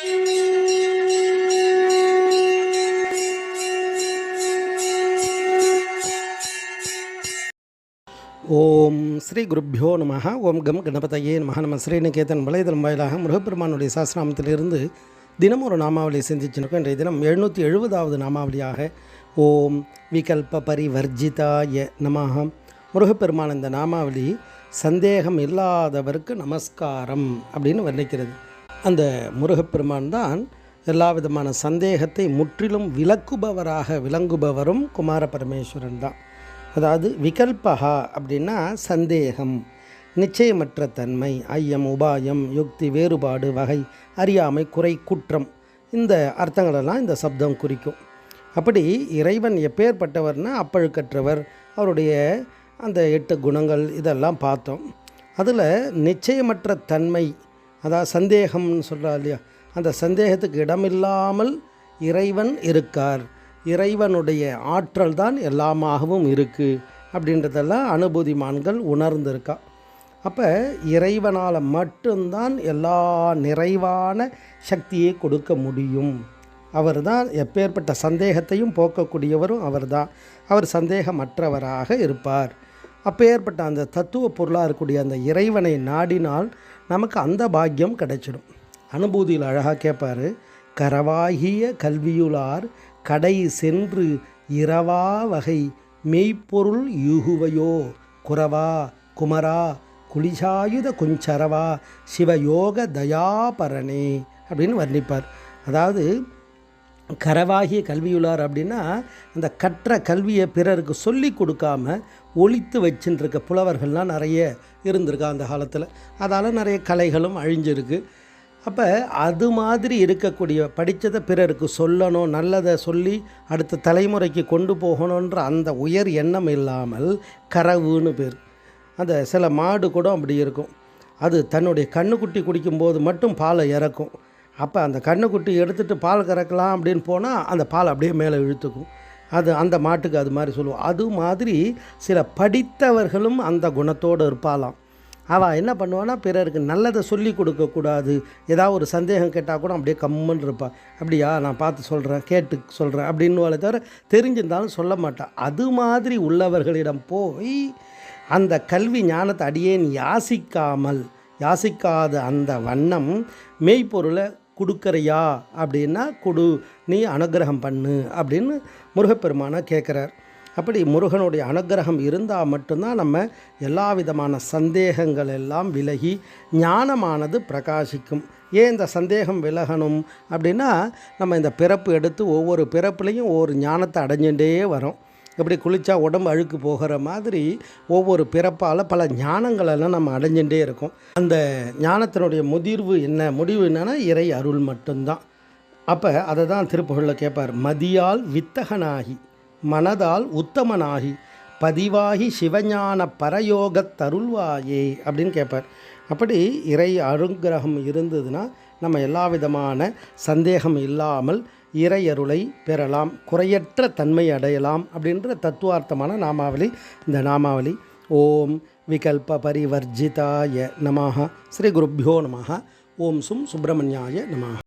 ஓம் ஸ்ரீ குருப்யோ நம. ஓம் கம் கணபதையே நம. நம்ம ஸ்ரீநிகேதன் வலைதளம் வாயிலாக முருகப்பெருமானுடைய சாஸ்திரநாமத்திலிருந்து தினம் ஒரு நாமாவளியை சிந்திச்சிருக்கோம். இன்றைய தினம் 770வது நாமாவளியாக ஓம் விகல்ப பரிவர்ஜிதாய நமஹ. முருகப்பெருமான் இந்த நாமாவளி சந்தேகம் இல்லாதவருக்கு நமஸ்காரம் அப்படின்னு வர்ணிக்கிறது. அந்த முருகப்பெருமான் தான் எல்லா விதமான சந்தேகத்தை முற்றிலும் விளங்குபவரும் குமார பரமேஸ்வரன் தான். அதாவது விகல்பகா அப்படின்னா சந்தேகம், நிச்சயமற்ற தன்மை, ஐயம், உபாயம், யுக்தி, வேறுபாடு, வகை, அறியாமை, குறை, குற்றம், இந்த அர்த்தங்களெல்லாம் இந்த சப்தம் குறிக்கும். அப்படி இறைவன் எப்பேற்பட்டவர்னா அப்பழுக்கற்றவர். அவருடைய அந்த 8 குணங்கள் இதெல்லாம் பார்த்தோம். அதில் நிச்சயமற்ற தன்மை, அதாவது சந்தேகம்னு சொல்கிறா இல்லையா, அந்த சந்தேகத்துக்கு இடமில்லாமல் இறைவன் இருக்கார். இறைவனுடைய ஆற்றல் தான் எல்லாமாகவும் இருக்குது அப்படின்றதெல்லாம் அனுபூதிமான்கள் உணர்ந்திருக்கா. அப்போ இறைவனால் மட்டும்தான் எல்லா நிறைவான சக்தியை கொடுக்க முடியும். அவர் தான் எப்பேற்பட்ட சந்தேகத்தையும் போக்கக்கூடியவரும் அவர் தான். அவர் சந்தேகமற்றவராக இருப்பார். அப்பேற்பட்ட அந்த தத்துவ பொருளாக இருக்கக்கூடிய அந்த இறைவனை நாடினால் நமக்கு அந்த பாக்கியம் கிடைச்சிடும். அனுபூதியில் அழகாக கேட்பார். கரவாகிய கல்வியுளார் கடை சென்று இரவா வகை மெய்ப்பொருள் யூகுவையோ குரவா குமரா குளிசாயுத குஞ்சரவா சிவயோக தயாபரணே அப்படின்னு வர்ணிப்பார். அதாவது கரவாகிய கல்வியுளார் அப்படின்னா அந்த கற்ற கல்வியை பிறருக்கு சொல்லி கொடுக்காம ஒழித்து வச்சுருக்க புலவர்கள்லாம் நிறைய இருந்திருக்கா அந்த காலத்தில். அதால் நிறைய கலைகளும் அழிஞ்சிருக்கு. அப்போ அது மாதிரி இருக்கக்கூடிய படித்ததை பிறருக்கு சொல்லணும், நல்லதை சொல்லி அடுத்த தலைமுறைக்கு கொண்டு போகணுன்ற அந்த உயர் எண்ணம் இல்லாமல் கறவுன்னு பேர். அந்த சில மாடு கூட அப்படி இருக்கும். அது தன்னுடைய கண்ணுக்குட்டி குடிக்கும்போது மட்டும் பாலை இறக்கும். அப்போ அந்த கண்ணுக்குட்டி எடுத்துகிட்டு பால் கறக்கலாம் அப்படின்னு போனால் அந்த பால் அப்படியே மேலே இழுத்துக்கும். அது அந்த மாட்டுக்கு அது மாதிரி சொல்லுவோம். அது மாதிரி சில படித்தவர்களும் அந்த குணத்தோடு இருப்பாளாம். அவள் என்ன பண்ணுவான்னா பிறருக்கு நல்லதை சொல்லி கொடுக்கக்கூடாது. ஏதாவது ஒரு சந்தேகம் கேட்டால் கூட அப்படியே கம்முன்னு இருப்பாள். அப்படியா, நான் பார்த்து சொல்கிறேன், கேட்டு சொல்கிறேன் அப்படின்னுவாளே தவிர தெரிஞ்சிருந்தாலும் சொல்ல மாட்டாள். அது மாதிரி உள்ளவர்களிடம் போய் அந்த கல்வி ஞானத்தை அடியேன் யாசிக்காத அந்த வண்ணம் மெய்ப்பொருளை கொடுக்குறியா அப்படின்னா கொடு, நீ அனுகிரகம் பண்ணு அப்படின்னு முருகப்பெருமானை கேட்குறார். அப்படி முருகனுடைய அனுகிரகம் இருந்தால் மட்டும்தான் நம்ம எல்லா விதமான சந்தேகங்கள் எல்லாம் விலகி ஞானமானது பிரகாசிக்கும். ஏன் இந்த சந்தேகம் விலகணும் அப்படின்னா நம்ம இந்த பிறப்பு எடுத்து ஒவ்வொரு பிறப்புலையும் ஒவ்வொரு ஞானத்தை அடைஞ்சுட்டே வரோம். எப்படி குளித்தா உடம்பு அழுக்கு போகிற மாதிரி ஒவ்வொரு பிறப்பால் பல ஞானங்களெல்லாம் நம்ம அடைஞ்சுட்டே இருக்கோம். அந்த ஞானத்தினுடைய முடிவு என்னன்னா இறை அருள் மட்டும்தான். அப்போ அதை தான் திருப்புகழில் கேட்பார். மதியால் வித்தகனாகி மனதால் உத்தமனாகி பதிவாகி சிவஞான பரயோகத் தருள்வாயே அப்படின்னு கேட்பார். அப்படி இறை அனுக்கிரகம் இருந்ததுன்னா நம்ம எல்லா விதமான சந்தேகம் இல்லாமல் இறையருளை பெறலாம், குறையற்ற தன்மை அடையலாம் அப்படின்ற தத்துவார்த்தமான நாமாவளி இந்த நாமாவளி. ஓம் விகல்ப பரிவர்ஜிதாய நமஹ. ஸ்ரீ குருப்யோ நமஹ. ஓம் சும் சுப்பிரமணியாய நமஹ.